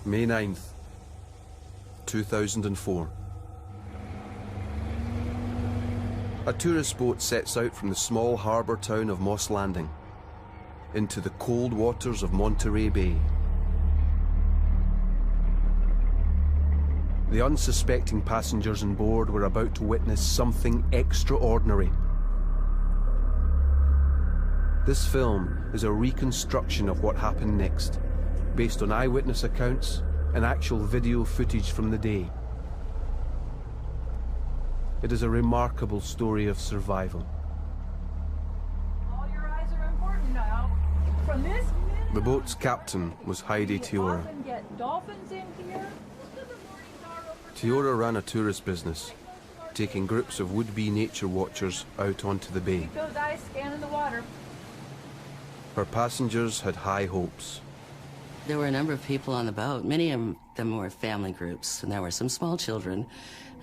May 9th, 2004. A tourist boat sets out from the small harbour town of Moss Landing into the cold waters of Monterey Bay. The unsuspecting passengers on board were about to witness something extraordinary. This film is a reconstruction of what happened next, based on eyewitness accounts and actual video footage from the day. It is a remarkable story of survival. All your eyes are important now. From this minute, The boat's captain was Heidi Teora. often get dolphins in here. Teora ran a tourist business, taking groups of would-be nature watchers out onto the bay. Keep those eyes scanning the water. Her passengers had high hopes. There were a number of people on the boat. Many of them were family groups, and there were some small children.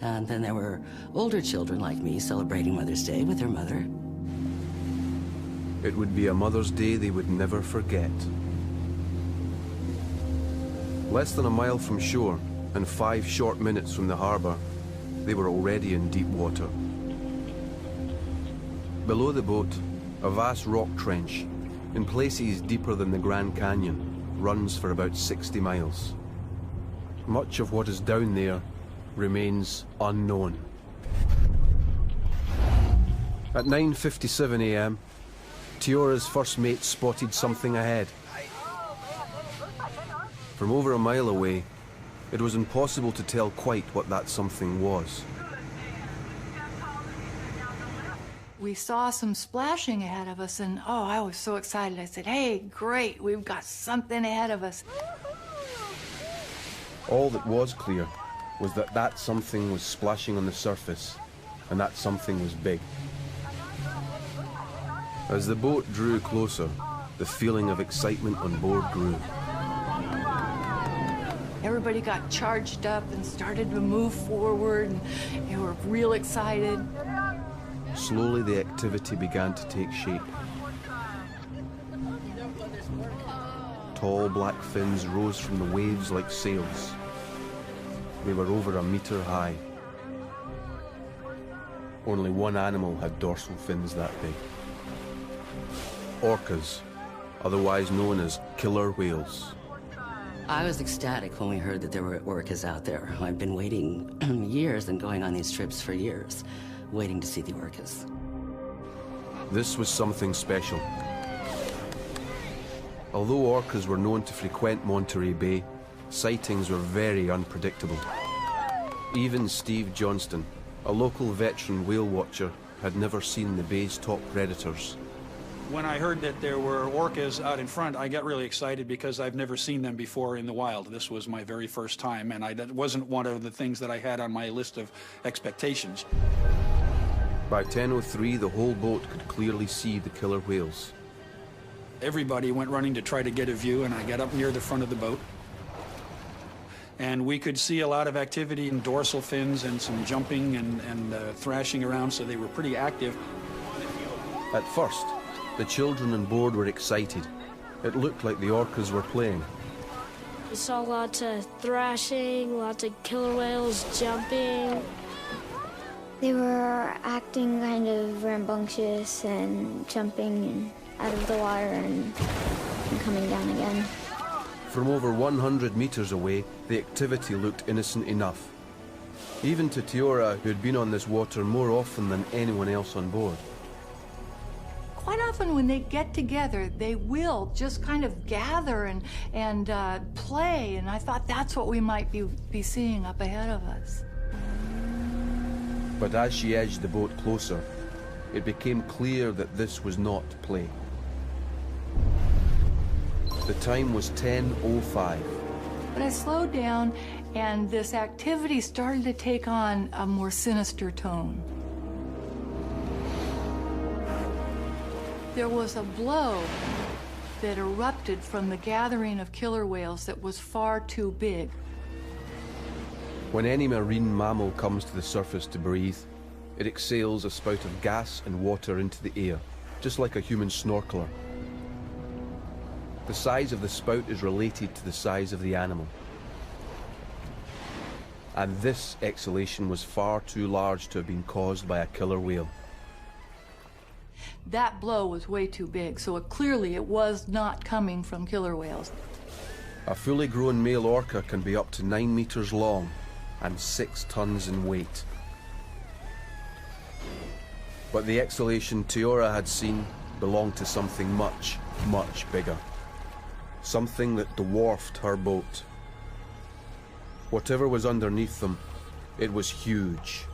And then there were older children like me celebrating Mother's Day with their mother. It would be a Mother's Day they would never forget. Less than a mile from shore and 5 short minutes from the harbour, they were already in deep water. Below the boat, a vast rock trench, in places deeper than the Grand Canyon, runs for about 60 miles. Much of what is down there remains unknown. At 9:57 a.m., Teora's first mate spotted something ahead. From over a mile away, it was impossible to tell quite what that something was. We saw some splashing ahead of us, and oh, I was so excited. I said, hey, great, we've got something ahead of us. All that was clear was that that something was splashing on the surface, and that something was big. As the boat drew closer, the feeling of excitement on board grew. Everybody got charged up and started to move forward, and they were real excited. Slowly, the activity began to take shape. Tall black fins rose from the waves like sails. They were over a metre high. Only one animal had dorsal fins that big. Orcas, otherwise known as killer whales. I was ecstatic when we heard that there were orcas out there. I've been waiting years and going on these trips for years, waiting to see the orcas. This was something special. Although orcas were known to frequent Monterey Bay, sightings were very unpredictable. Even Steve Johnston, a local veteran whale watcher, had never seen the bay's top predators. When I heard that there were orcas out in front, I got really excited because I've never seen them before in the wild. This was my very first time, and that wasn't one of the things that I had on my list of expectations. By 10:03, the whole boat could clearly see the killer whales. Everybody went running to try to get a view, and I got up near the front of the boat. And we could see a lot of activity in dorsal fins and some jumping and thrashing around, so they were pretty active. At first, the children on board were excited. It looked like the orcas were playing. We saw lots of thrashing, lots of killer whales jumping. They were acting kind of rambunctious and jumping out of the water and coming down again. From over 100 meters away, the activity looked innocent enough. Even to Teora, who had been on this water more often than anyone else on board. Quite often when they get together, they will just kind of gather and play, and I thought that's what we might be seeing up ahead of us. But as she edged the boat closer, it became clear that this was not play. The time was 10:05. But I slowed down, and this activity started to take on a more sinister tone. There was a blow that erupted from the gathering of killer whales that was far too big. When any marine mammal comes to the surface to breathe, it exhales a spout of gas and water into the air, just like a human snorkeler. The size of the spout is related to the size of the animal. And this exhalation was far too large to have been caused by a killer whale. That blow was way too big, so clearly it was not coming from killer whales. A fully grown male orca can be up to 9 meters long and 6 tons in weight. But the exhalation Tiora had seen belonged to something much, much bigger. Something that dwarfed her boat. Whatever was underneath them, it was huge.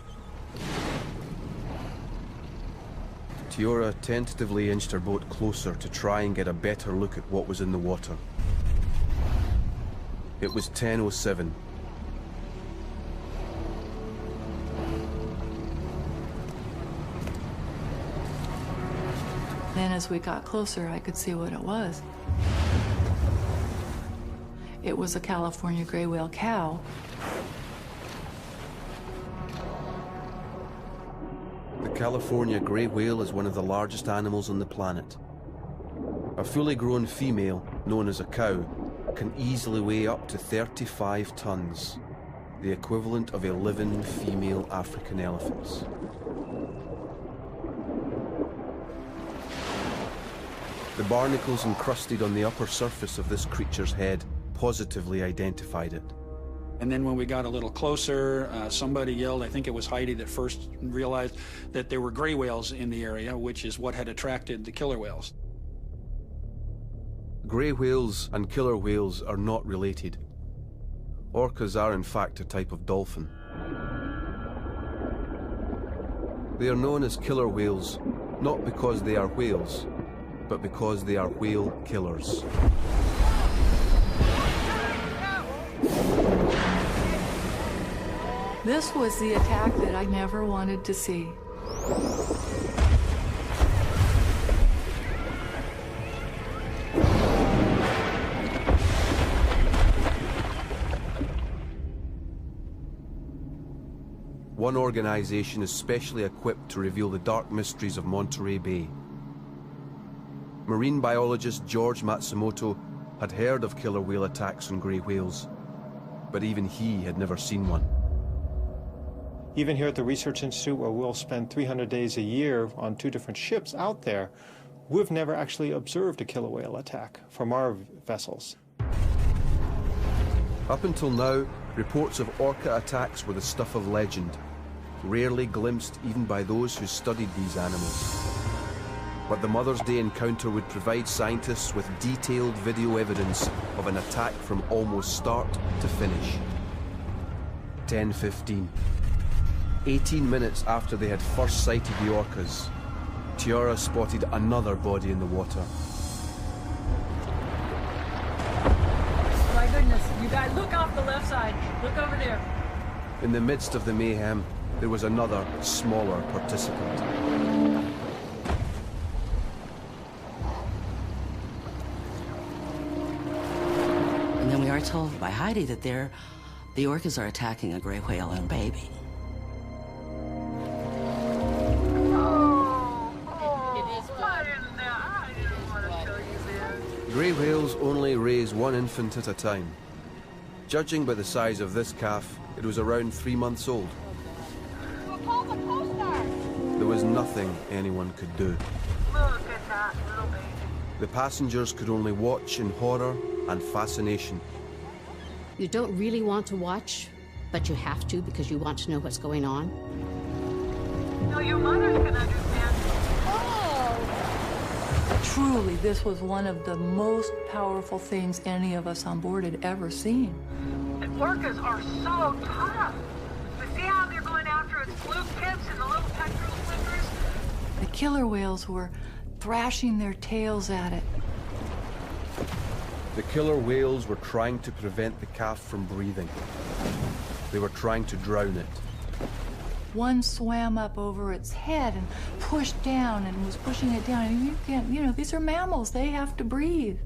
Tiora tentatively inched her boat closer to try and get a better look at what was in the water. It was 10:07. Then as we got closer, I could see what it was. It was a California gray whale cow. The California gray whale is one of the largest animals on the planet. A fully grown female, known as a cow, can easily weigh up to 35 tons, the equivalent of 11 female African elephants. The barnacles encrusted on the upper surface of this creature's head positively identified it. And then when we got a little closer, somebody yelled, I think it was Heidi that first realized that there were gray whales in the area, which is what had attracted the killer whales. Grey whales and killer whales are not related. Orcas are in fact a type of dolphin. They are known as killer whales, not because they are whales, but because they are whale killers. This was the attack that I never wanted to see. One organization is specially equipped to reveal the dark mysteries of Monterey Bay. Marine biologist George Matsumoto had heard of killer whale attacks on grey whales, but even he had never seen one. Even here at the Research Institute, where we'll spend 300 days a year on 2 different ships out there, we've never actually observed a killer whale attack from our vessels. Up until now, reports of orca attacks were the stuff of legend, rarely glimpsed even by those who studied these animals. But the Mother's Day encounter would provide scientists with detailed video evidence of an attack from almost start to finish. 10:15. 18 minutes after they had first sighted the orcas, Tiora spotted another body in the water. My goodness, you guys, look off the left side. Look over there. In the midst of the mayhem, there was another, smaller participant. And then we are told by Heidi that the orcas are attacking a gray whale and a baby. Grey whales only raise one infant at a time. Judging by the size of this calf, it was around 3 months old. There was nothing anyone could do. Look at that little baby. The passengers could only watch in horror and fascination. You don't really want to watch, but you have to because you want to know what's going on. No, your mothers can understand. Truly, this was one of the most powerful things any of us on board had ever seen. And orcas are so tough. You see how they're going after its fluke tips and the little pectoral flippers? The killer whales were thrashing their tails at it. The killer whales were trying to prevent the calf from breathing. They were trying to drown it. One swam up over its head and pushed down and was pushing it down. And you can't, you know, these are mammals. They have to breathe.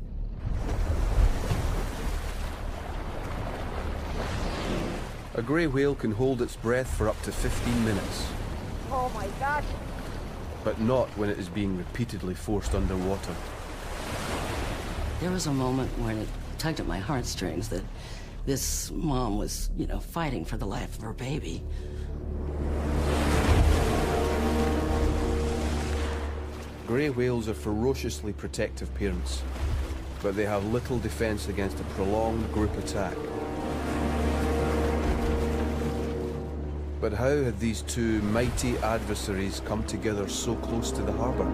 A grey whale can hold its breath for up to 15 minutes. Oh my gosh. But not when it is being repeatedly forced underwater. There was a moment when it tugged at my heartstrings that this mom was, fighting for the life of her baby. Grey whales are ferociously protective parents, but they have little defense against a prolonged group attack. But how had these two mighty adversaries come together so close to the harbour?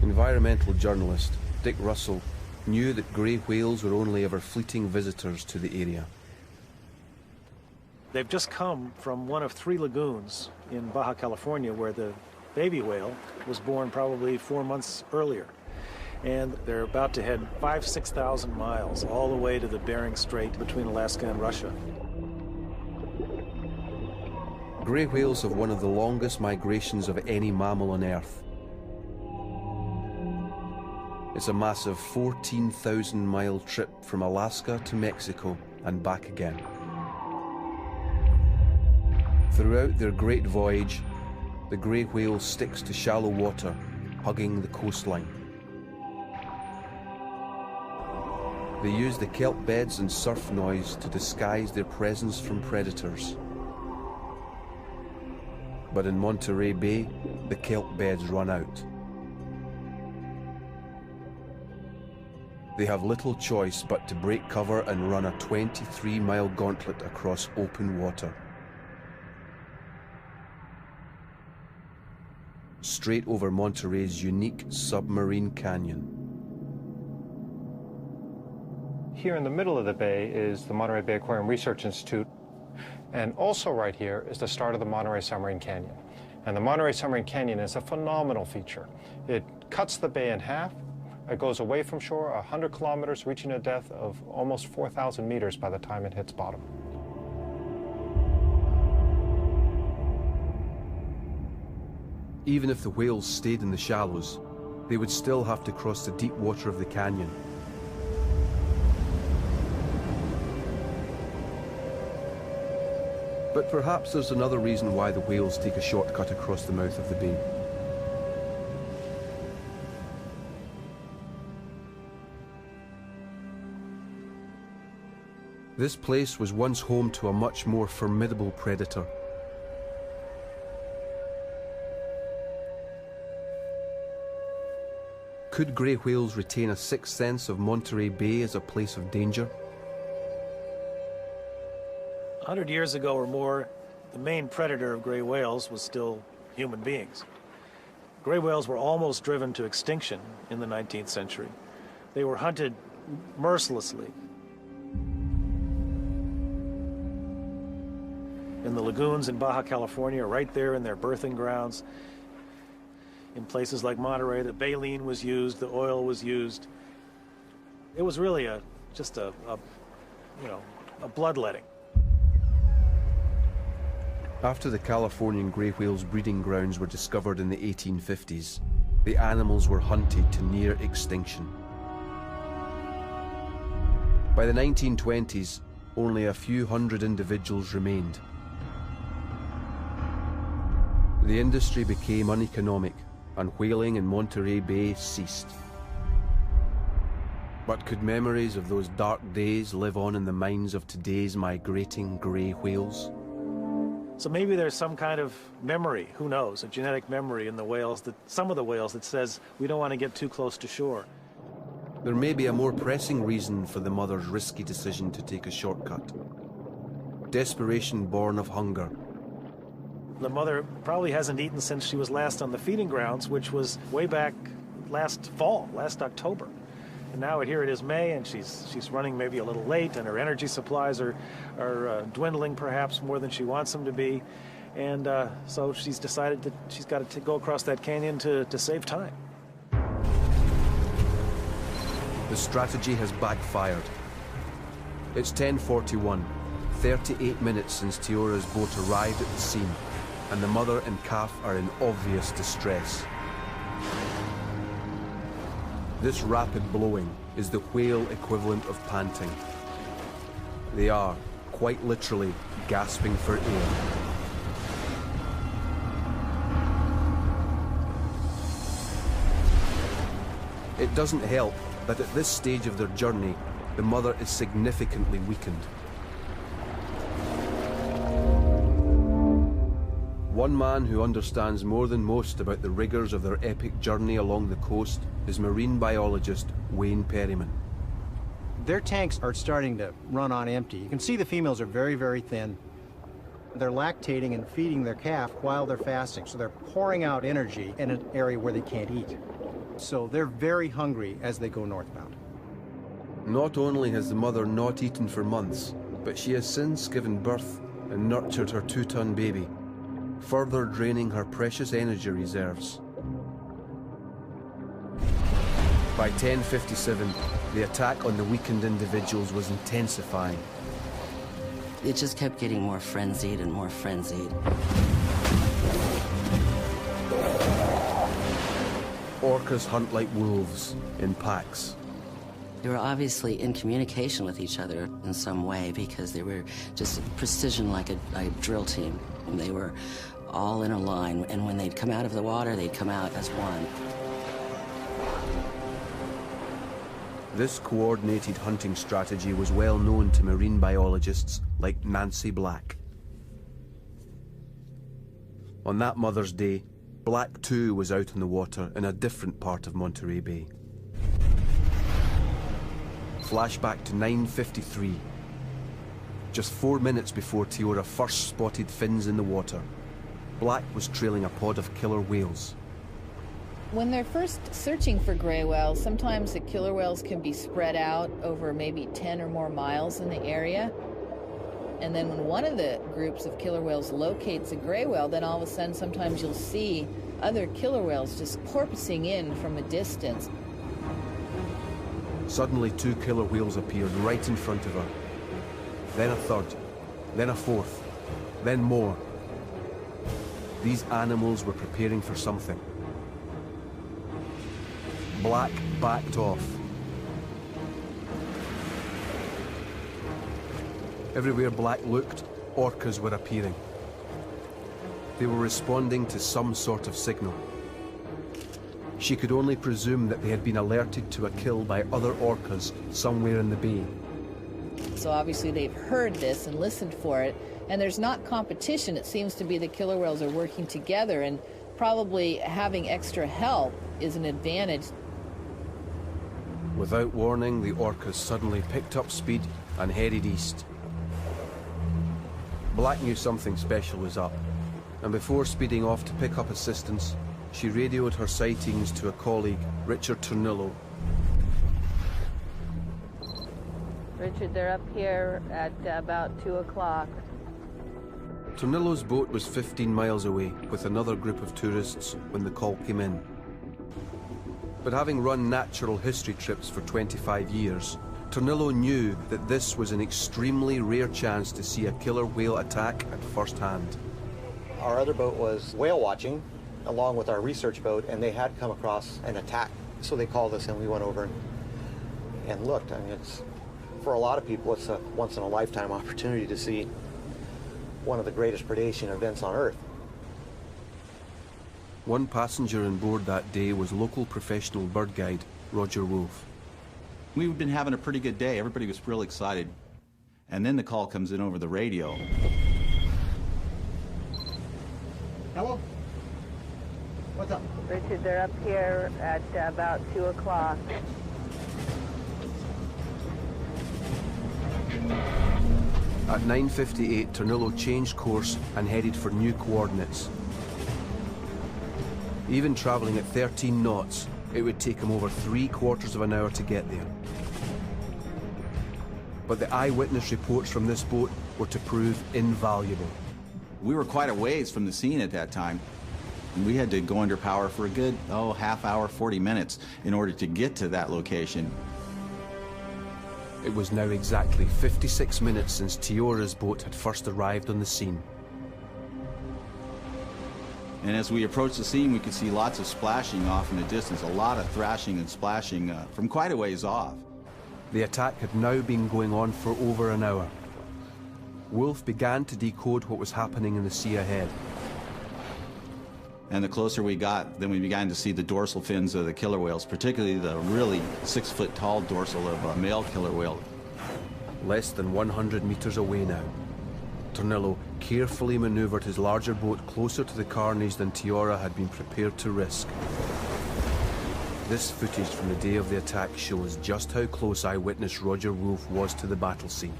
Environmental journalist Dick Russell knew that grey whales were only ever fleeting visitors to the area. They've just come from one of 3 lagoons in Baja California where the baby whale was born probably 4 months earlier. And they're about to head 6,000 miles all the way to the Bering Strait between Alaska and Russia. Grey whales have one of the longest migrations of any mammal on Earth. It's a massive 14,000-mile trip from Alaska to Mexico and back again. Throughout their great voyage, the grey whale sticks to shallow water, hugging the coastline. They use the kelp beds and surf noise to disguise their presence from predators. But in Monterey Bay, the kelp beds run out. They have little choice but to break cover and run a 23-mile gauntlet across open water. Straight over Monterey's unique submarine canyon. Here in the middle of the bay is the Monterey Bay Aquarium Research Institute, and also right here is the start of the Monterey Submarine Canyon. And the Monterey Submarine Canyon is a phenomenal feature. It cuts the bay in half. It goes away from shore 100 kilometers, reaching a depth of almost 4,000 meters by the time it hits bottom. Even if the whales stayed in the shallows, they would still have to cross the deep water of the canyon. But perhaps there's another reason why the whales take a shortcut across the mouth of the bay. This place was once home to a much more formidable predator. Could grey whales retain a sixth sense of Monterey Bay as a place of danger? 100 years ago or more, the main predator of gray whales was still human beings. Gray whales were almost driven to extinction in the 19th century. They were hunted mercilessly. In the lagoons in Baja California, right there in their birthing grounds, in places like Monterey, the baleen was used, the oil was used. It was really just a bloodletting. After the Californian grey whale's breeding grounds were discovered in the 1850s, the animals were hunted to near extinction. By the 1920s, only a few hundred individuals remained. The industry became uneconomic, and whaling in Monterey Bay ceased. But could memories of those dark days live on in the minds of today's migrating grey whales? So maybe there's some kind of memory, who knows, a genetic memory in the whales, some of the whales, that says we don't want to get too close to shore. There may be a more pressing reason for the mother's risky decision to take a shortcut. Desperation born of hunger. The mother probably hasn't eaten since she was last on the feeding grounds, which was way back last fall, last October. And now here it is May, and she's running maybe a little late, and her energy supplies are dwindling perhaps more than she wants them to be. And so she's decided that she's got to go across that canyon to save time. The strategy has backfired. It's 10:41, 38 minutes since Teora's boat arrived at the scene, and the mother and calf are in obvious distress. This rapid blowing is the whale equivalent of panting. They are, quite literally, gasping for air. It doesn't help that at this stage of their journey, the mother is significantly weakened. One man who understands more than most about the rigors of their epic journey along the coast is marine biologist Wayne Perryman. Their tanks are starting to run on empty. You can see the females are very, very thin. They're lactating and feeding their calf while they're fasting, so they're pouring out energy in an area where they can't eat. So they're very hungry as they go northbound. Not only has the mother not eaten for months, but she has since given birth and nurtured her 2-ton baby, further draining her precious energy reserves. By 10:57, the attack on the weakened individuals was intensifying. It just kept getting more frenzied and more frenzied. Orcas hunt like wolves, in packs. They were obviously in communication with each other in some way because they were just precision like a drill team. And they were all in a line, and when they'd come out of the water, they'd come out as one. This coordinated hunting strategy was well known to marine biologists like Nancy Black. On that Mother's Day, Black too was out on the water in a different part of Monterey Bay. Flashback to 9:53. Just 4 minutes before Tiora first spotted fins in the water, Black was trailing a pod of killer whales. When they're first searching for gray whales, sometimes the killer whales can be spread out over maybe 10 or more miles in the area. And then when one of the groups of killer whales locates a gray whale, then all of a sudden sometimes you'll see other killer whales just porpoising in from a distance. Suddenly 2 killer whales appeared right in front of her. Then a third, then a fourth, then more. These animals were preparing for something. Black backed off. Everywhere Black looked, orcas were appearing. They were responding to some sort of signal. She could only presume that they had been alerted to a kill by other orcas somewhere in the bay. So obviously they've heard this and listened for it, and there's not competition. It seems to be the killer whales are working together, and probably having extra help is an advantage. Without warning, the orcas suddenly picked up speed and headed east. Black knew something special was up, and before speeding off to pick up assistance, she radioed her sightings to a colleague, Richard Turnillo. Richard, they're up here at about 2 o'clock. Turnillo's boat was 15 miles away with another group of tourists when the call came in. But having run natural history trips for 25 years, Turnillo knew that this was an extremely rare chance to see a killer whale attack at first hand. Our other boat was whale watching, along with our research boat, and they had come across an attack. So they called us and we went over and looked. I mean, it's, for a lot of people, it's a once-in-a-lifetime opportunity to see one of the greatest predation events on Earth. One passenger on board that day was local professional bird guide, Roger Wolf. We've been having a pretty good day. Everybody was real excited. And then the call comes in over the radio. Hello? What's up? Richard, they're up here at about 2 o'clock. At 9:58, Turnillo changed course and headed for new coordinates. Even traveling at 13 knots, it would take him over 3/4 of an hour to get there. But the eyewitness reports from this boat were to prove invaluable. We were quite a ways from the scene at that time. And we had to go under power for a good, half hour, 40 minutes in order to get to that location. It was now exactly 56 minutes since Tiora's boat had first arrived on the scene. And as we approached the scene, we could see lots of splashing off in the distance, a lot of thrashing and splashing from quite a ways off. The attack had now been going on for over an hour. Wolf began to decode what was happening in the sea ahead. And the closer we got, then we began to see the dorsal fins of the killer whales, particularly the really 6-foot tall dorsal of a male killer whale. Less than 100 meters away now, Tornillo carefully maneuvered his larger boat closer to the carnage than Tiora had been prepared to risk. This footage from the day of the attack shows just how close eyewitness Roger Wolf was to the battle scene.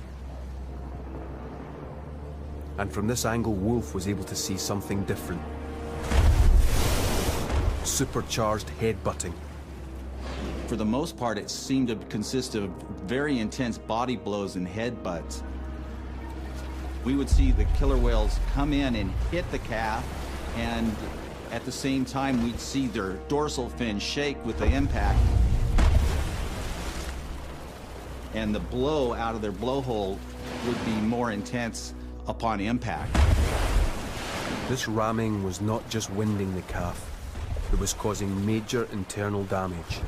And from this angle, Wolf was able to see something different. Supercharged headbutting. For the most part, it seemed to consist of very intense body blows and headbutts. We would see the killer whales come in and hit the calf, and at the same time, we'd see their dorsal fin shake with the impact. And the blow out of their blowhole would be more intense upon impact. This ramming was not just winding the calf, it was causing major internal damage.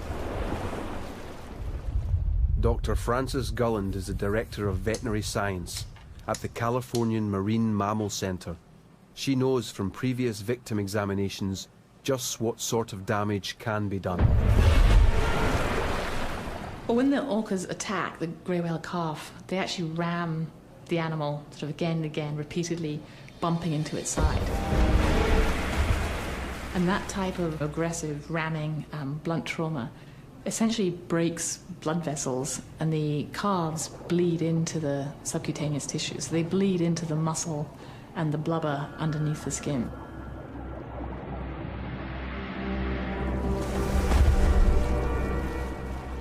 Dr. Frances Gulland is the Director of Veterinary Science at the Californian Marine Mammal Center. She knows from previous victim examinations just what sort of damage can be done. Well, when the orcas attack the grey whale calf, they actually ram the animal sort of again and again, repeatedly bumping into its side. And that type of aggressive ramming, blunt trauma, essentially breaks blood vessels, and the calves bleed into the subcutaneous tissues. They bleed into the muscle and the blubber underneath the skin.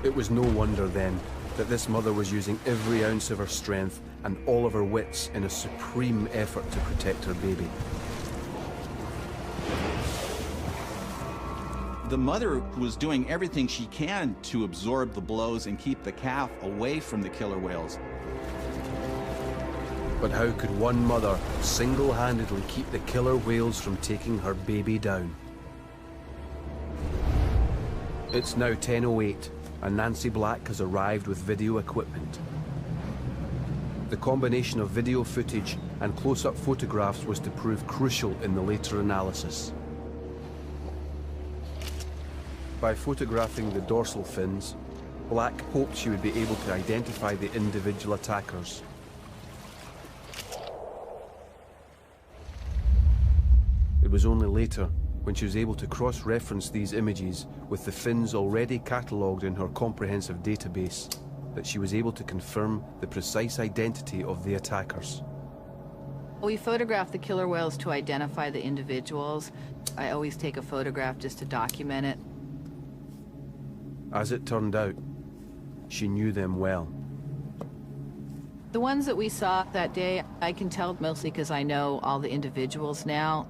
It was no wonder then that this mother was using every ounce of her strength and all of her wits in a supreme effort to protect her baby. The mother was doing everything she can to absorb the blows and keep the calf away from the killer whales. But how could one mother single-handedly keep the killer whales from taking her baby down? It's now 10:08, and Nancy Black has arrived with video equipment. The combination of video footage and close-up photographs was to prove crucial in the later analysis. By photographing the dorsal fins, Black hoped she would be able to identify the individual attackers. It was only later, when she was able to cross-reference these images with the fins already catalogued in her comprehensive database, that she was able to confirm the precise identity of the attackers. We photograph the killer whales to identify the individuals. I always take a photograph just to document it. As it turned out, she knew them well. The ones that we saw that day, I can tell mostly because I know all the individuals now.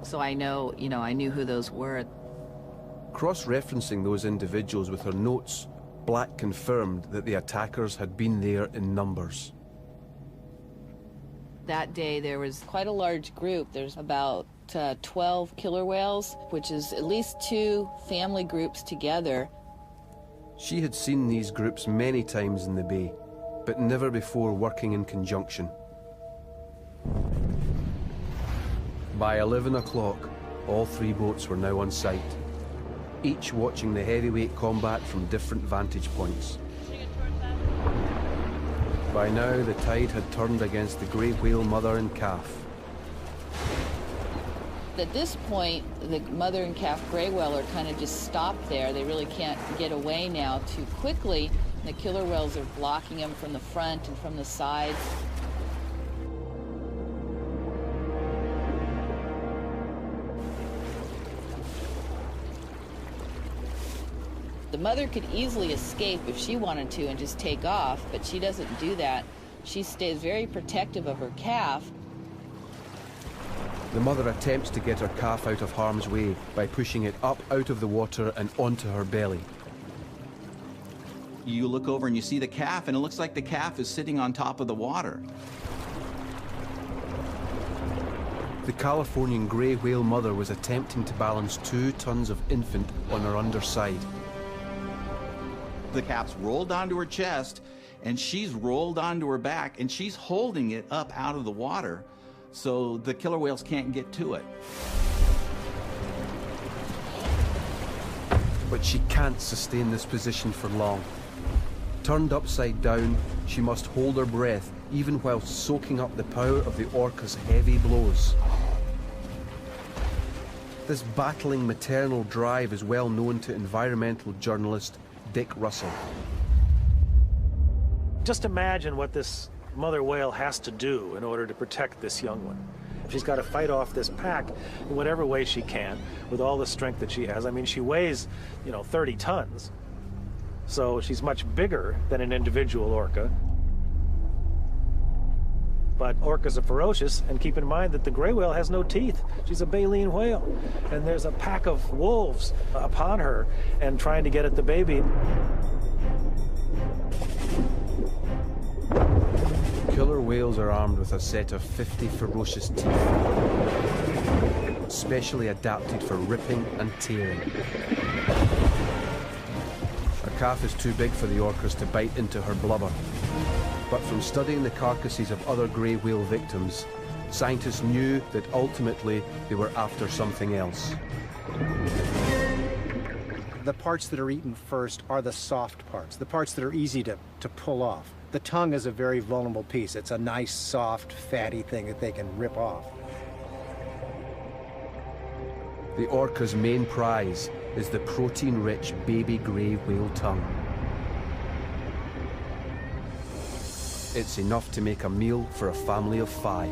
So I know, I knew who those were. Cross-referencing those individuals with her notes, Black confirmed that the attackers had been there in numbers. That day there was quite a large group. There's about 12 killer whales, which is at least 2 family groups together. She had seen these groups many times in the bay, but never before working in conjunction. By 11 o'clock, all 3 boats were now on site, each watching the heavyweight combat from different vantage points. By now, the tide had turned against the grey whale mother and calf. At this point, the mother and calf gray whale are kind of just stopped there. They really can't get away now too quickly. The killer whales are blocking them from the front and from the sides. The mother could easily escape if she wanted to and just take off, but she doesn't do that. She stays very protective of her calf. The mother attempts to get her calf out of harm's way by pushing it up out of the water and onto her belly. You look over and you see the calf, and it looks like the calf is sitting on top of the water. The Californian grey whale mother was attempting to balance 2 tons of infant on her underside. The calf's rolled onto her chest, and she's rolled onto her back, and she's holding it up out of the water so the killer whales can't get to it. But she can't sustain this position for long. Turned upside down, she must hold her breath even while soaking up the power of the orca's heavy blows. This battling maternal drive is well known to environmental journalist Dick Russell. Just imagine what this mother whale has to do in order to protect this young one. She's got to fight off this pack in whatever way she can with all the strength that she has. I mean, she weighs, 30 tons. So she's much bigger than an individual orca. But orcas are ferocious, and keep in mind that the gray whale has no teeth. She's a baleen whale. And there's a pack of wolves upon her and trying to get at the baby. Killer whales are armed with a set of 50 ferocious teeth, specially adapted for ripping and tearing. A calf is too big for the orcas to bite into her blubber. But from studying the carcasses of other grey whale victims, scientists knew that ultimately they were after something else. The parts that are eaten first are the soft parts, the parts that are easy to pull off. The tongue is a very vulnerable piece. It's a nice, soft, fatty thing that they can rip off. The orca's main prize is the protein-rich baby grey whale tongue. It's enough to make a meal for a family of 5.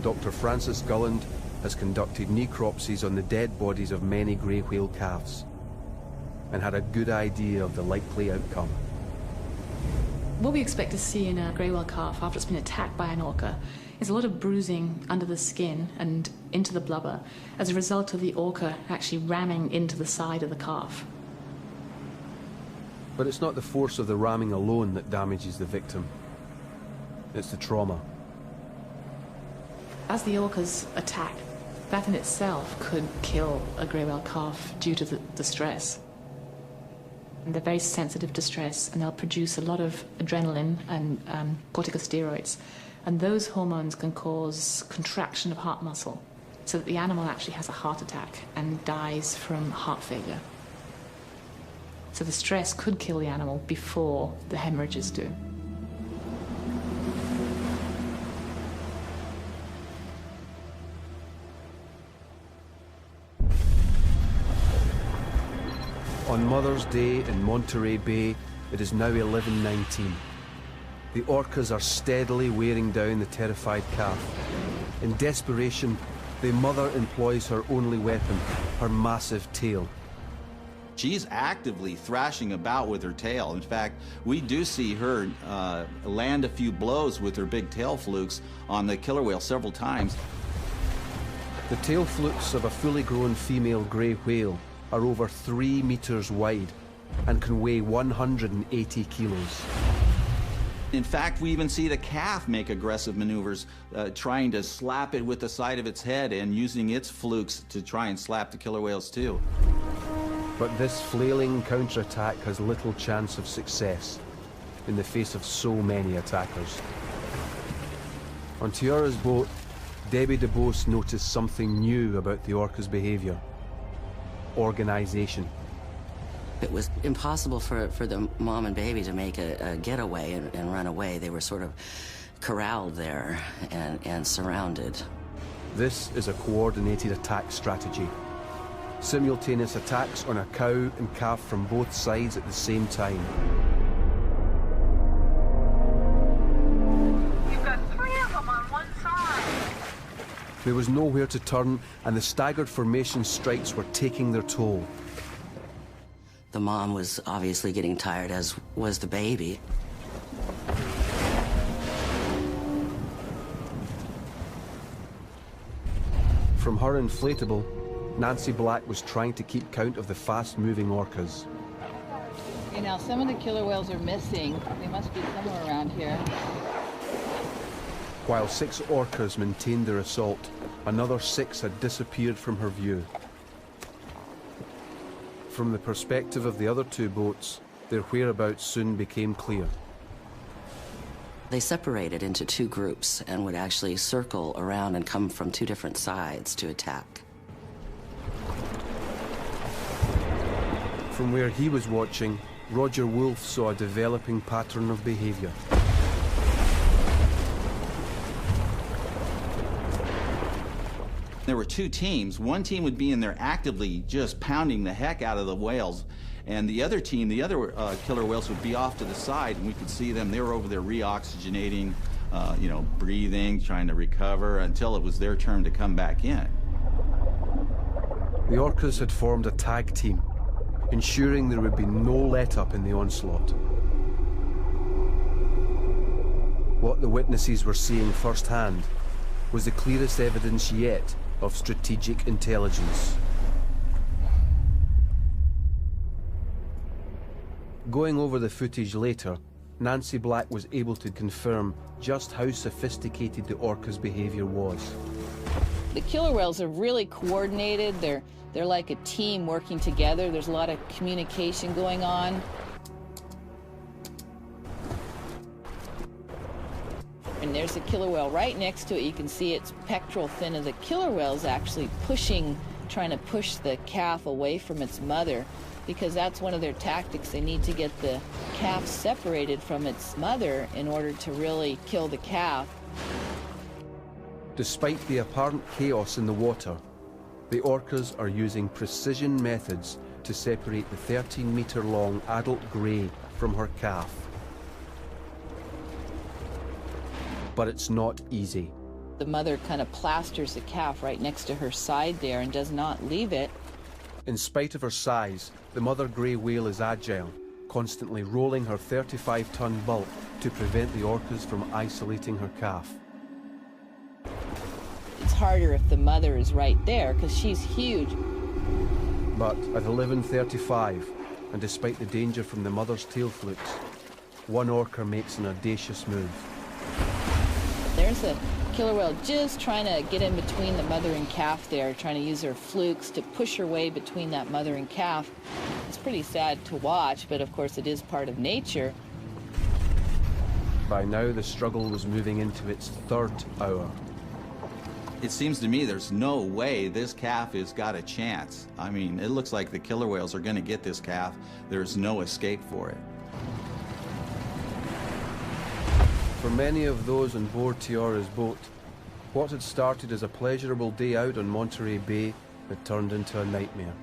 Dr. Francis Gulland has conducted necropsies on the dead bodies of many grey whale calves and had a good idea of the likely outcome. What we expect to see in a grey whale calf after it's been attacked by an orca is a lot of bruising under the skin and into the blubber as a result of the orca actually ramming into the side of the calf. But it's not the force of the ramming alone that damages the victim. It's the trauma. As the orcas attack, that in itself could kill a grey whale calf due to the stress. And they're very sensitive to stress, and they'll produce a lot of adrenaline and corticosteroids. And those hormones can cause contraction of heart muscle, so that the animal actually has a heart attack and dies from heart failure. So the stress could kill the animal before the hemorrhages do. On Mother's Day in Monterey Bay, it is now 11:19. The orcas are steadily wearing down the terrified calf. In desperation, the mother employs her only weapon, her massive tail. She's actively thrashing about with her tail. In fact, we do see her land a few blows with her big tail flukes on the killer whale several times. The tail flukes of a fully grown female grey whale are over 3 meters wide and can weigh 180 kilos. In fact, we even see the calf make aggressive maneuvers, trying to slap it with the side of its head and using its flukes to try and slap the killer whales too. But this flailing counterattack has little chance of success in the face of so many attackers. On Tiara's boat, Debbie DeBose noticed something new about the orca's behavior. Organization. It was impossible for the mom and baby to make a getaway and run away. They were sort of corralled there and surrounded. This is a coordinated attack strategy. Simultaneous attacks on a cow and calf from both sides at the same time. You've got 3 of them on one side. There was nowhere to turn, and the staggered formation strikes were taking their toll. The mom was obviously getting tired, as was the baby. From her inflatable, Nancy Black was trying to keep count of the fast-moving orcas. Okay, now some of the killer whales are missing. They must be somewhere around here. While 6 orcas maintained their assault, another 6 had disappeared from her view. From the perspective of the other 2 boats, their whereabouts soon became clear. They separated into two groups and would actually circle around and come from two different sides to attack. From where he was watching, Roger Wolf saw a developing pattern of behavior. There were two teams. One team would be in there actively just pounding the heck out of the whales, and the other team, the other killer whales, would be off to the side, and we could see them. They were over there reoxygenating, you know, breathing, trying to recover until it was their turn to come back in. The orcas had formed a tag team, ensuring there would be no let-up in the onslaught. What the witnesses were seeing firsthand was the clearest evidence yet of strategic intelligence. Going over the footage later, Nancy Black was able to confirm just how sophisticated the orca's behavior was. The killer whales are really coordinated. They're like a team working together. There's a lot of communication going on. And there's a killer whale right next to it. You can see its pectoral fin of the killer whale is actually trying to push the calf away from its mother, because that's one of their tactics. They need to get the calf separated from its mother in order to really kill the calf. Despite the apparent chaos in the water, the orcas are using precision methods to separate the 13-meter-long adult grey from her calf. But it's not easy. The mother kind of plasters the calf right next to her side there and does not leave it. In spite of her size, the mother grey whale is agile, constantly rolling her 35-ton bulk to prevent the orcas from isolating her calf. It's harder if the mother is right there, because she's huge. But at 11:35, and despite the danger from the mother's tail flukes, one orca makes an audacious move. There's a killer whale just trying to get in between the mother and calf there, trying to use her flukes to push her way between that mother and calf. It's pretty sad to watch, but of course it is part of nature. By now, the struggle was moving into its third hour. It seems to me there's no way this calf has got a chance. I mean, it looks like the killer whales are going to get this calf. There's no escape for it. For many of those on board Tiara's boat, what had started as a pleasurable day out on Monterey Bay had turned into a nightmare.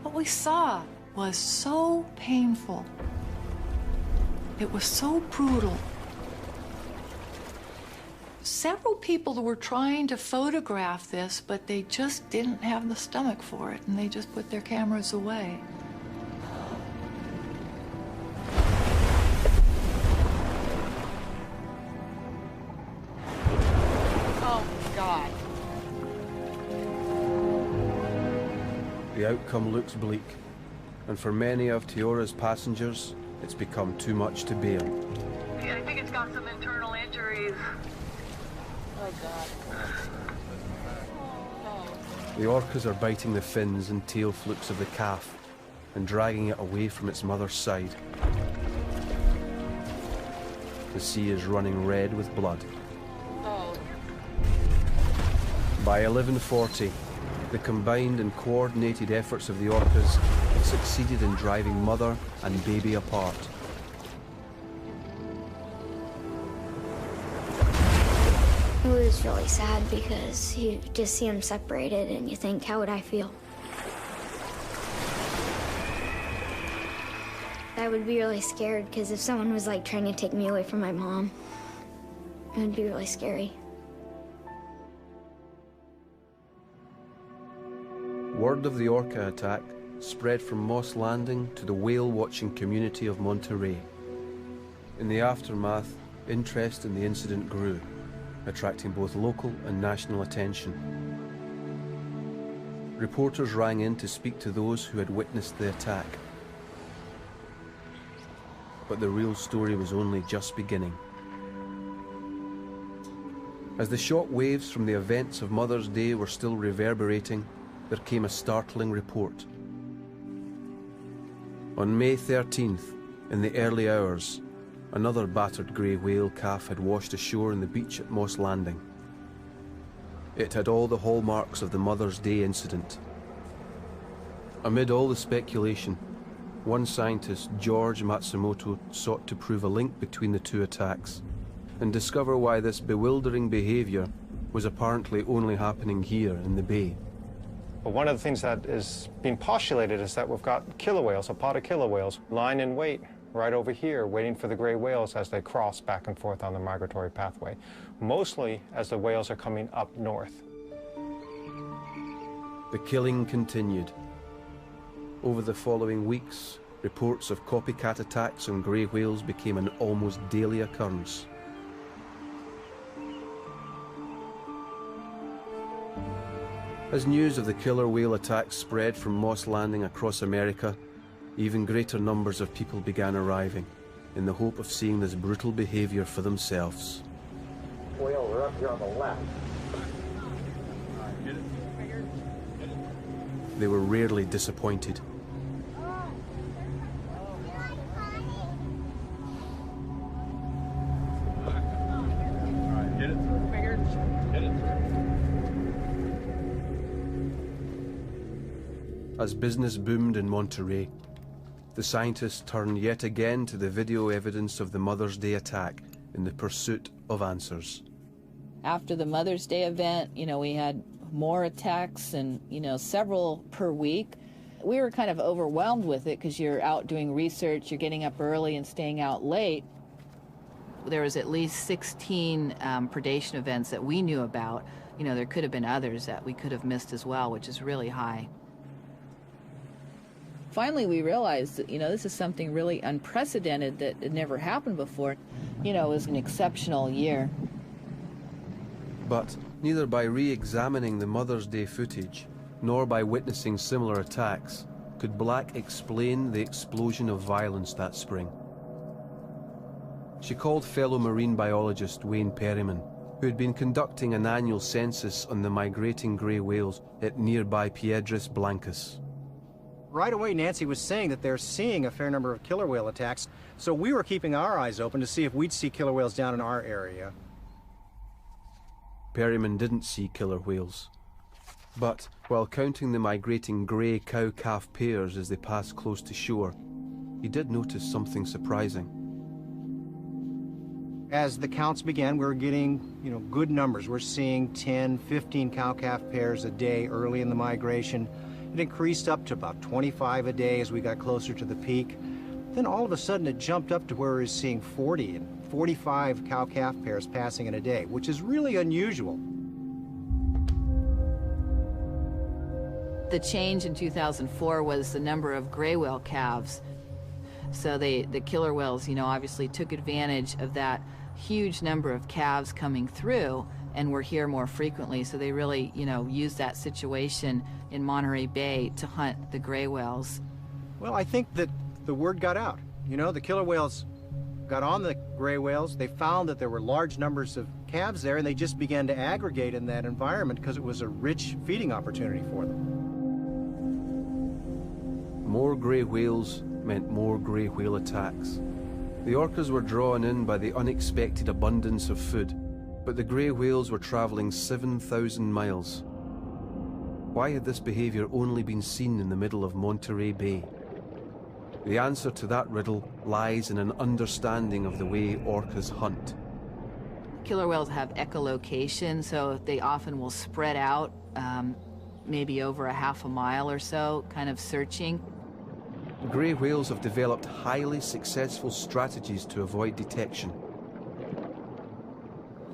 What we saw was so painful. It was so brutal. Several people were trying to photograph this, but they just didn't have the stomach for it, and they just put their cameras away. Oh, God. The outcome looks bleak, and for many of Tiara's passengers, it's become too much to bear. Yeah, I think it's got some internal injuries. Oh, God. The orcas are biting the fins and tail flukes of the calf and dragging it away from its mother's side. The sea is running red with blood. Oh. By 11:40, the combined and coordinated efforts of the orcas have succeeded in driving mother and baby apart. It was really sad because you just see them separated and you think, how would I feel? I would be really scared because if someone was like trying to take me away from my mom, it would be really scary. Word of the orca attack spread from Moss Landing to the whale-watching community of Monterey. In the aftermath, interest in the incident grew, attracting both local and national attention. Reporters rang in to speak to those who had witnessed the attack. But the real story was only just beginning. As the shock waves from the events of Mother's Day were still reverberating, there came a startling report. On May 13th, in the early hours, Another battered grey whale calf had washed ashore on the beach at Moss Landing. It had all the hallmarks of the Mother's Day incident. Amid all the speculation, one scientist, George Matsumoto, sought to prove a link between the two attacks and discover why this bewildering behaviour was apparently only happening here in the bay. But one of the things that is being postulated is that we've got killer whales, a pod of killer whales, lying in wait right over here, waiting for the gray whales as they cross back and forth on the migratory pathway, mostly as the whales are coming up north. The killing continued. Over the following weeks, reports of copycat attacks on grey whales became an almost daily occurrence. As news of the killer whale attacks spread from Moss Landing across America, even greater numbers of people began arriving, in the hope of seeing this brutal behaviour for themselves. Whales are up here on the left. They were rarely disappointed. As business boomed in Monterey, the scientists turned yet again to the video evidence of the Mother's Day attack in the pursuit of answers. After the Mother's Day event, we had more attacks and, several per week. We were kind of overwhelmed with it because you're out doing research, you're getting up early and staying out late. There was at least 16 predation events that we knew about. There could have been others that we could have missed as well, which is really high. Finally, we realized that, this is something really unprecedented that had never happened before. It was an exceptional year. But neither by re-examining the Mother's Day footage, nor by witnessing similar attacks, could Black explain the explosion of violence that spring. She called fellow marine biologist Wayne Perryman, who had been conducting an annual census on the migrating grey whales at nearby Piedras Blancas. Right away, Nancy was saying that they're seeing a fair number of killer whale attacks, so we were keeping our eyes open to see if we'd see killer whales down in our area. Perryman didn't see killer whales, but while counting the migrating grey cow-calf pairs as they passed close to shore, he did notice something surprising. As the counts began, we were getting, good numbers. We're seeing 10, 15 cow-calf pairs a day early in the migration. It increased up to about 25 a day as we got closer to the peak. Then all of a sudden it jumped up to where we were seeing 40 and 45 cow-calf pairs passing in a day, which is really unusual. The change in 2004 was the number of gray whale calves. So the killer whales, obviously took advantage of that huge number of calves coming through and were here more frequently. So they really, used that situation in Monterey Bay to hunt the gray whales. Well, I think that the word got out. The killer whales got on the gray whales. They found that there were large numbers of calves there, and they just began to aggregate in that environment because it was a rich feeding opportunity for them. More grey whales meant more grey whale attacks. The orcas were drawn in by the unexpected abundance of food, but the grey whales were travelling 7,000 miles. Why had this behaviour only been seen in the middle of Monterey Bay? The answer to that riddle lies in an understanding of the way orcas hunt. Killer whales have echolocation, so they often will spread out, maybe over a half a mile or so, kind of searching. Grey whales have developed highly successful strategies to avoid detection.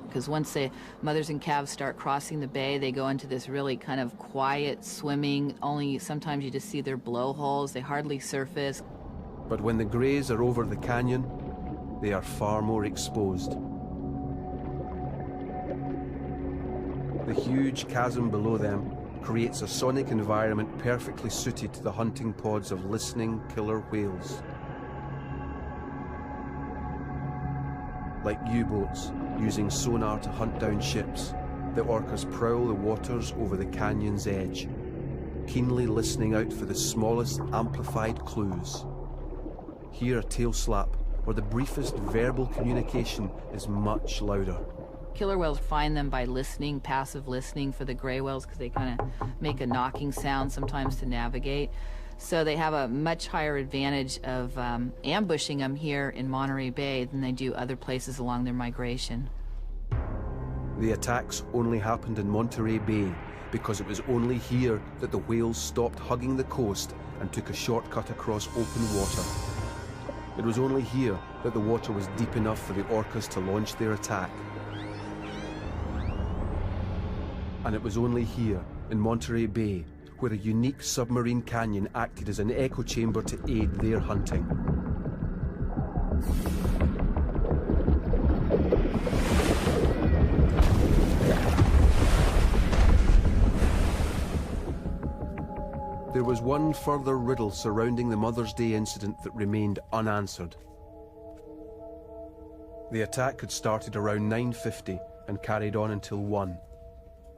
Because once the mothers and calves start crossing the bay, they go into this really kind of quiet swimming. Only sometimes you just see their blowholes. They hardly surface. But when the greys are over the canyon, they are far more exposed. The huge chasm below them creates a sonic environment perfectly suited to the hunting pods of listening killer whales. Like U-boats using sonar to hunt down ships, the orcas prowl the waters over the canyon's edge, keenly listening out for the smallest amplified clues. Here a tail slap or the briefest verbal communication is much louder. Killer whales find them by listening, passive listening for the gray whales, because they kind of make a knocking sound sometimes to navigate. So they have a much higher advantage of ambushing them here in Monterey Bay than they do other places along their migration. The attacks only happened in Monterey Bay because it was only here that the whales stopped hugging the coast and took a shortcut across open water. It was only here that the water was deep enough for the orcas to launch their attack. And it was only here, in Monterey Bay, where a unique submarine canyon acted as an echo chamber to aid their hunting. There was one further riddle surrounding the Mother's Day incident that remained unanswered. The attack had started around 9:50 and carried on until 1.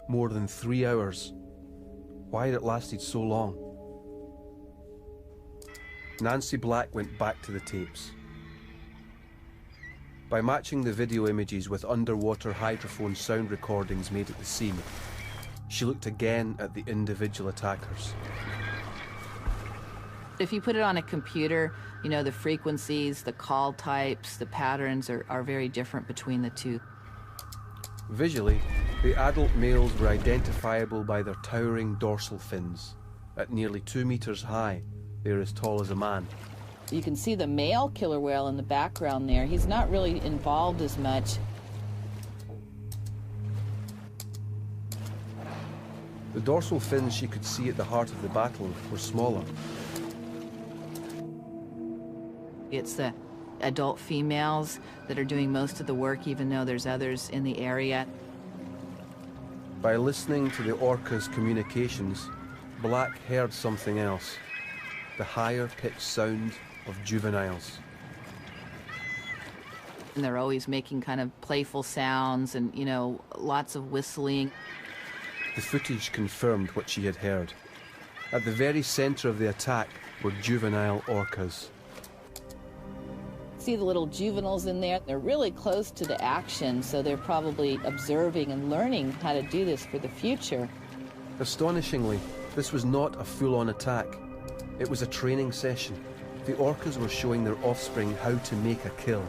More than 3 hours. Why had it lasted so long? Nancy Black went back to the tapes. By matching the video images with underwater hydrophone sound recordings made at the scene, she looked again at the individual attackers. If you put it on a computer, you know, the frequencies, the call types, the patterns are very different between the two. Visually, the adult males were identifiable by their towering dorsal fins. At nearly 2 meters high, they are as tall as a man. You can see the male killer whale in the background there. He's not really involved as much. The dorsal fins she could see at the heart of the battle were smaller. It's the adult females that are doing most of the work, even though there's others in the area. By listening to the orcas' communications, Black heard something else. The higher-pitched sound of juveniles. And they're always making kind of playful sounds and, you know, lots of whistling. The footage confirmed what she had heard. At the very center of the attack were juvenile orcas. See the little juveniles in there? They're really close to the action, so they're probably observing and learning how to do this for the future. Astonishingly, this was not a full-on attack. It was a training session. The orcas were showing their offspring how to make a kill.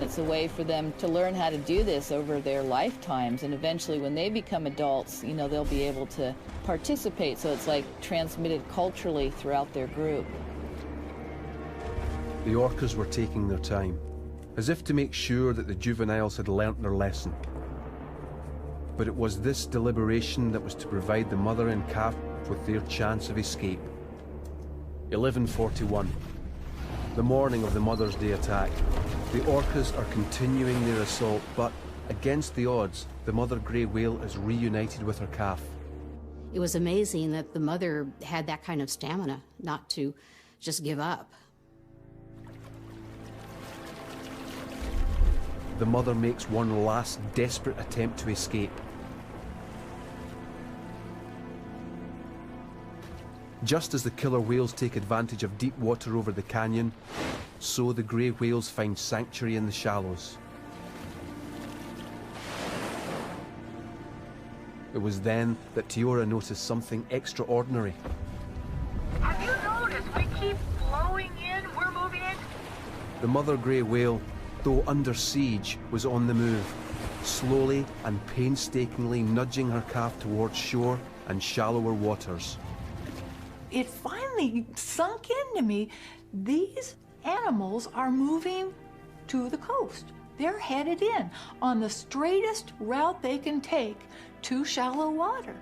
It's a way for them to learn how to do this over their lifetimes, and eventually when they become adults, you know, they'll be able to participate, so it's like transmitted culturally throughout their group. The orcas were taking their time, as if to make sure that the juveniles had learnt their lesson. But it was this deliberation that was to provide the mother and calf with their chance of escape. 11:41, the morning of the Mother's Day attack. The orcas are continuing their assault, but against the odds, the mother grey whale is reunited with her calf. It was amazing that the mother had that kind of stamina, not to just give up. The mother makes one last desperate attempt to escape. Just as the killer whales take advantage of deep water over the canyon, so the grey whales find sanctuary in the shallows. It was then that Tiora noticed something extraordinary. Have you noticed we keep flowing in? We're moving in. The mother grey whale, though under siege, was on the move, slowly and painstakingly nudging her calf towards shore and shallower waters. It finally sunk into me. These animals are moving to the coast. They're headed in on the straightest route they can take to shallow water.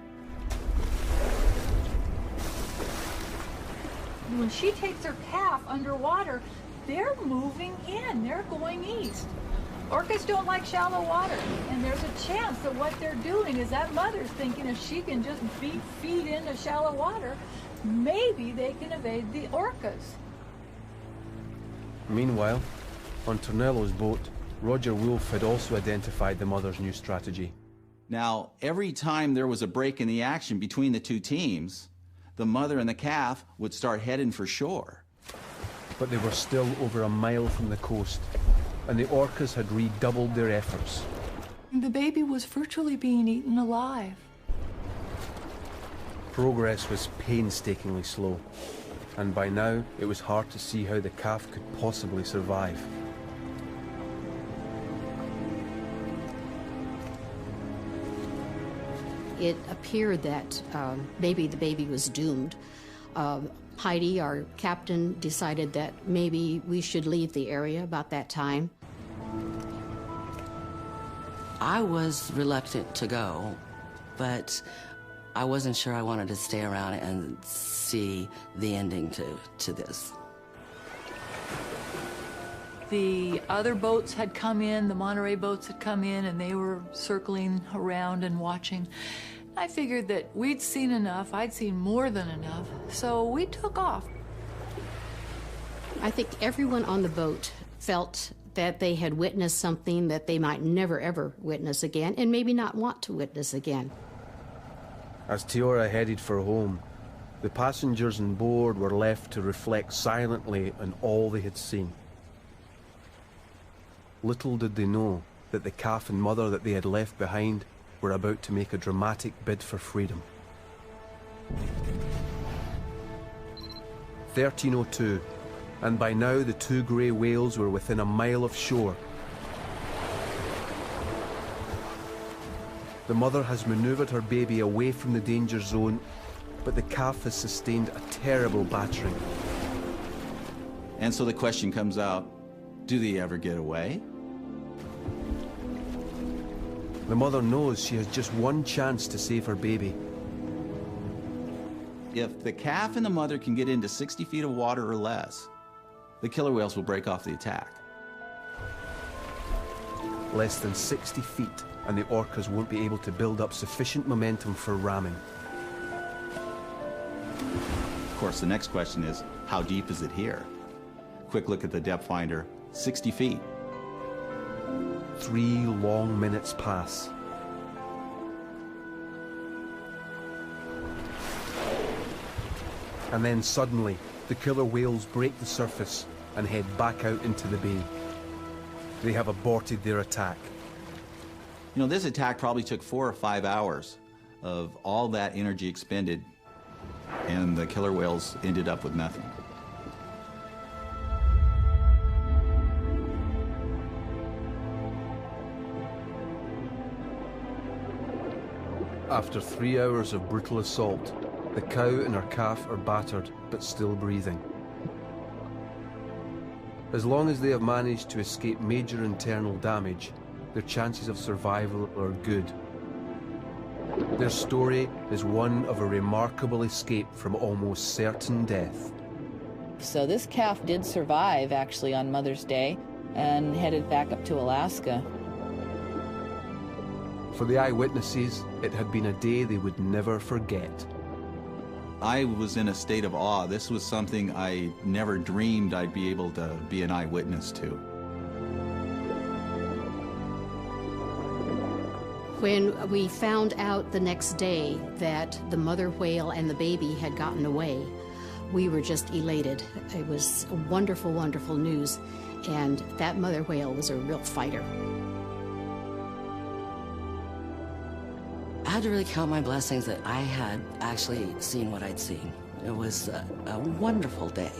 When she takes her calf underwater, they're moving in. They're going east. Orcas don't like shallow water, and there's a chance that what they're doing is that mother's thinking if she can just feed into shallow water, maybe they can evade the orcas. Meanwhile, on Tornello's boat, Roger Wolfe had also identified the mother's new strategy. Now, every time there was a break in the action between the two teams, the mother and the calf would start heading for shore. but they were still over a mile from the coast, and the orcas had redoubled their efforts. The baby was virtually being eaten alive. Progress was painstakingly slow, and by now it was hard to see how the calf could possibly survive. It appeared that maybe the baby was doomed. Heidi, our captain, decided that maybe we should leave the area about that time. I was reluctant to go, but I wasn't sure I wanted to stay around and see the ending to this. The other boats had come in, the Monterey boats had come in, and they were circling around and watching. I figured that we'd seen enough, I'd seen more than enough, so we took off. I think everyone on the boat felt that they had witnessed something that they might never ever witness again, and maybe not want to witness again. As Tiora headed for home, the passengers on board were left to reflect silently on all they had seen. Little did they know that the calf and mother that they had left behind were about to make a dramatic bid for freedom. 1302, and by now the two grey whales were within a mile of shore. The mother has manoeuvred her baby away from the danger zone, but the calf has sustained a terrible battering. And so the question comes out, do they ever get away? The mother knows she has just one chance to save her baby. If the calf and the mother can get into 60 feet of water or less, the killer whales will break off the attack. Less than 60 feet, and the orcas won't be able to build up sufficient momentum for ramming. Of course, the next question is, how deep is it here? Quick look at the depth finder, 60 feet. 3 long minutes pass. And then suddenly, the killer whales break the surface and head back out into the bay. They have aborted their attack. You know, this attack probably took 4 or 5 hours of all that energy expended, and the killer whales ended up with nothing. After 3 hours of brutal assault, the cow and her calf are battered, but still breathing. As long as they have managed to escape major internal damage, their chances of survival are good. Their story is one of a remarkable escape from almost certain death. So this calf did survive, actually, on Mother's Day and headed back up to Alaska. For the eyewitnesses, it had been a day they would never forget. I was in a state of awe. This was something I never dreamed I'd be able to be an eyewitness to. When we found out the next day that the mother whale and the baby had gotten away, we were just elated. It was wonderful, wonderful news, and that mother whale was a real fighter. I had to really count my blessings that I had actually seen what I'd seen. It was a wonderful day.